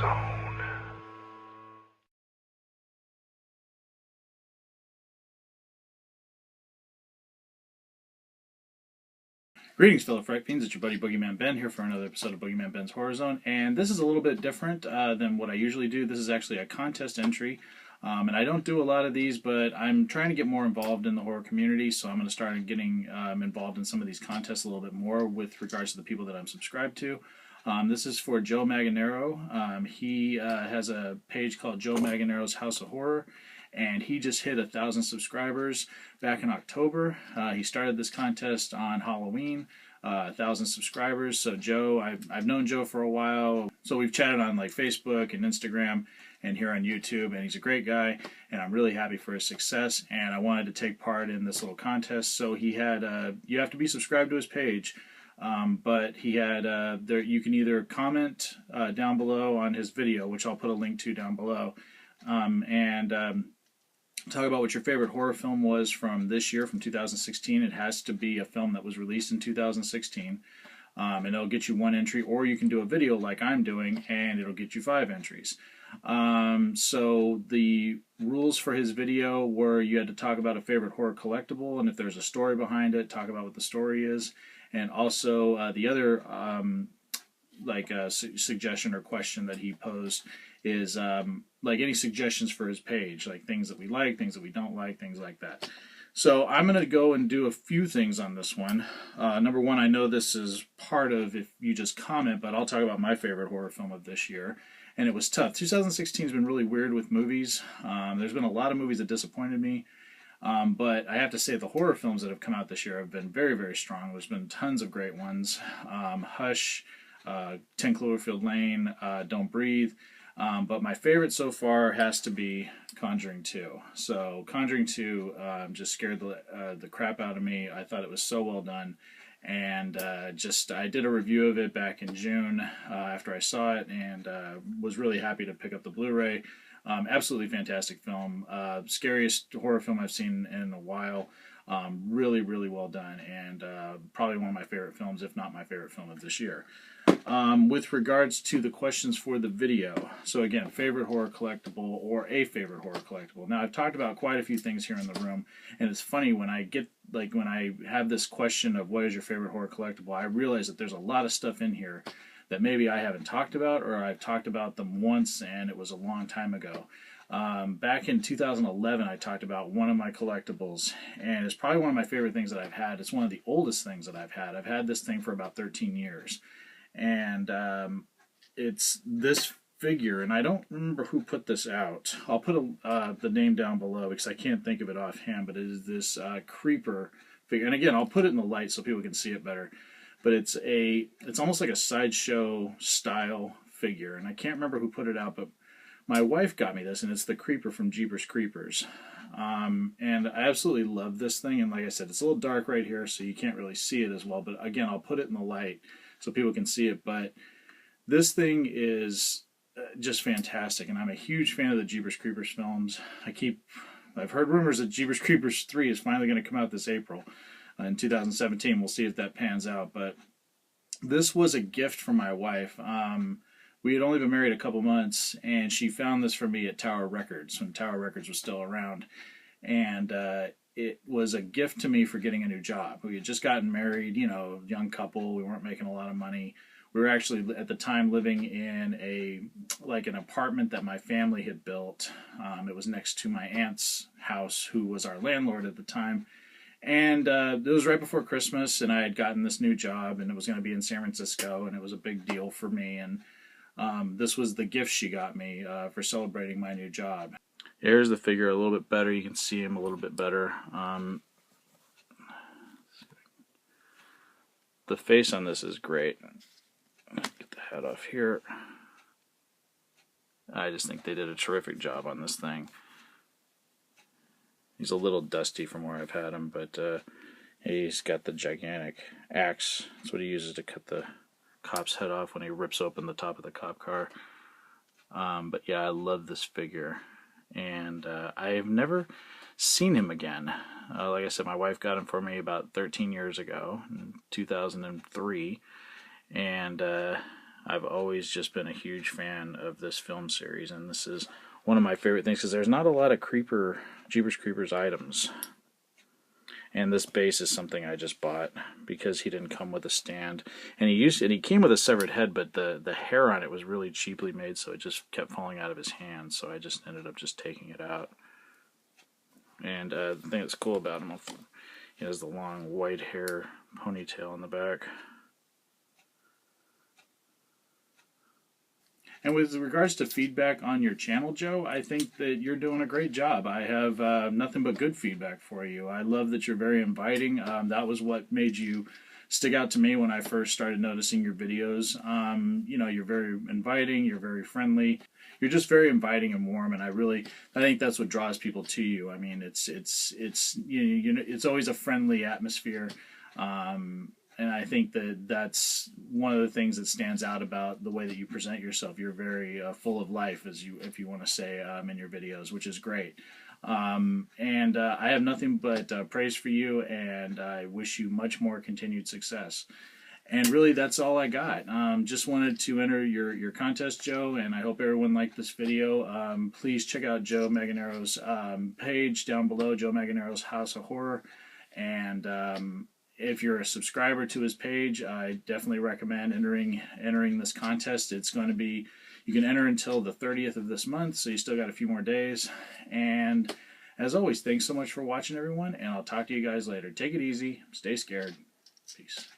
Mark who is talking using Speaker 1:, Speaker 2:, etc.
Speaker 1: zone.
Speaker 2: Greetings, fellow Fright Fiends. It's your buddy BoogeyMan Ben here for another episode of BoogeyMan Ben's Horror Zone. And this is a little bit different than what I usually do. This is actually a contest entry. And I don't do a lot of these, but I'm trying to get more involved in the horror community. So I'm going to start getting involved in some of these contests a little bit more with regards to the people that I'm subscribed to. This is for Joe Manganaro. He has a page called Joe Manganaro's House of Horror. And he just hit 1,000 subscribers back in October. He started this contest on Halloween, 1,000 subscribers. So Joe, I've known Joe for a while. So we've chatted on like Facebook and Instagram and here on YouTube, and he's a great guy, and I'm really happy for his success, and I wanted to take part in this little contest. So he had, you have to be subscribed to his page, but he had, you can either comment down below on his video, which I'll put a link to down below, and talk about what your favorite horror film was from this year, from 2016. It has to be a film that was released in 2016, and it'll get you 1 entry, or you can do a video like I'm doing, and it'll get you 5 entries. So the rules for his video were you had to talk about a favorite horror collectible, and if there's a story behind it, talk about what the story is, and also the other suggestion or question that he posed is like any suggestions for his page, like things that we like, things that we don't like, things like that. So I'm going to go and do a few things on this one. Number one, I know this is part of if you just comment, but I'll talk about my favorite horror film of this year. And it was tough. 2016 has been really weird with movies. There's been a lot of movies that disappointed me. But I have to say the horror films that have come out this year have been very, very strong. There's been tons of great ones. Hush, 10 Cloverfield Lane, Don't Breathe. But my favorite so far has to be Conjuring 2. So Conjuring 2 just scared the crap out of me. I thought it was so well done. And I did a review of it back in June after I saw it, and was really happy to pick up the Blu-ray. Absolutely fantastic film. Scariest horror film I've seen in a while. Really, really well done, and probably one of my favorite films, if not my favorite film of this year. With regards to the questions for the video, so again, favorite horror collectible or a favorite horror collectible. Now, I've talked about quite a few things here in the room, and it's funny when I have this question of what is your favorite horror collectible, I realize that there's a lot of stuff in here that maybe I haven't talked about, or I've talked about them once and it was a long time ago. Back in 2011, I talked about one of my collectibles, and it's probably one of my favorite things that I've had. It's one of the oldest things that I've had. I've had this thing for about 13 years. And it's this figure, and I don't remember who put this out. I'll put the name down below because I can't think of it offhand, but it is this creeper figure. And again, I'll put it in the light so people can see it better. But it's almost like a sideshow style figure, and I can't remember who put it out, but my wife got me this, and it's the Creeper from Jeepers Creepers. And I absolutely love this thing, and like I said, it's a little dark right here, so you can't really see it as well, but again, I'll put it in the light so people can see it. But this thing is just fantastic, and I'm a huge fan of the Jeepers Creepers films. I've heard rumors that Jeepers Creepers 3 is finally going to come out this April in 2017. We'll see if that pans out, but this was a gift from my wife. We had only been married a couple months, and she found this for me at Tower Records when Tower Records was still around, and it was a gift to me for getting a new job. We had just gotten married, young couple. We weren't making a lot of money. We were actually at the time living in an apartment that my family had built. It was next to my aunt's house, who was our landlord at the time. And it was right before Christmas, and I had gotten this new job, and it was going to be in San Francisco, and it was a big deal for me. And this was the gift she got me for celebrating my new job. Here's the figure a little bit better. You can see him a little bit better. The face on this is great. Get the head off here. I just think they did a terrific job on this thing. He's a little dusty from where I've had him, but he's got the gigantic axe. That's what he uses to cut the cop's head off when he rips open the top of the cop car. But yeah, I love this figure. And I've never seen him again. Like I said, my wife got him for me about 13 years ago, in 2003, and I've always just been a huge fan of this film series, and this is one of my favorite things because there's not a lot of Jeepers Creepers items. And this base is something I just bought because he didn't come with a stand. And he came with a severed head, but the hair on it was really cheaply made, so it just kept falling out of his hand. So I just ended up just taking it out. And the thing that's cool about him, he has the long white hair ponytail in the back. And with regards to feedback on your channel, Joe, I think that you're doing a great job. I have nothing but good feedback for you. I love that you're very inviting. That was what made you stick out to me when I first started noticing your videos. You know, you're very inviting, you're very friendly. You're just very inviting and warm, and I think that's what draws people to you. I mean, it's always a friendly atmosphere. And I think that that's one of the things that stands out about the way that you present yourself. You're very full of life, if you want to say, in your videos, which is great. And I have nothing but praise for you, and I wish you much more continued success. And really, that's all I got. Just wanted to enter your contest, Joe, and I hope everyone liked this video. Please check out Joe Manganaro's page down below, Joe Manganaro's House of Horror. And if you're a subscriber to his page, I definitely recommend entering this contest. It's going to be, you can enter until the 30th of this month, so you still got a few more days. And as always, thanks so much for watching, everyone, and I'll talk to you guys later. Take it easy. Stay scared. Peace.